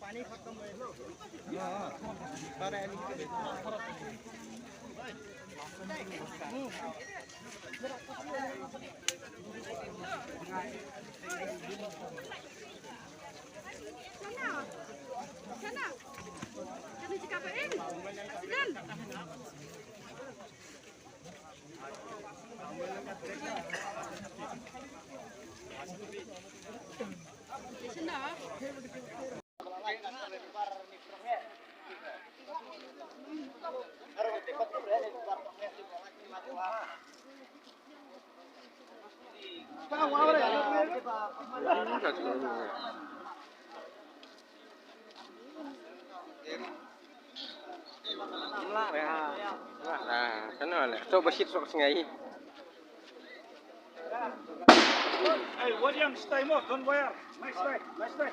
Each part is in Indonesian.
पानी खत्म Sana. Kami cikapain. Sinan. Sana. Nah, sana lah. Coba shit sok sengai. Hey, William, stay more. Don't wear. Nice try. Nice try.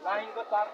Lain ko tar.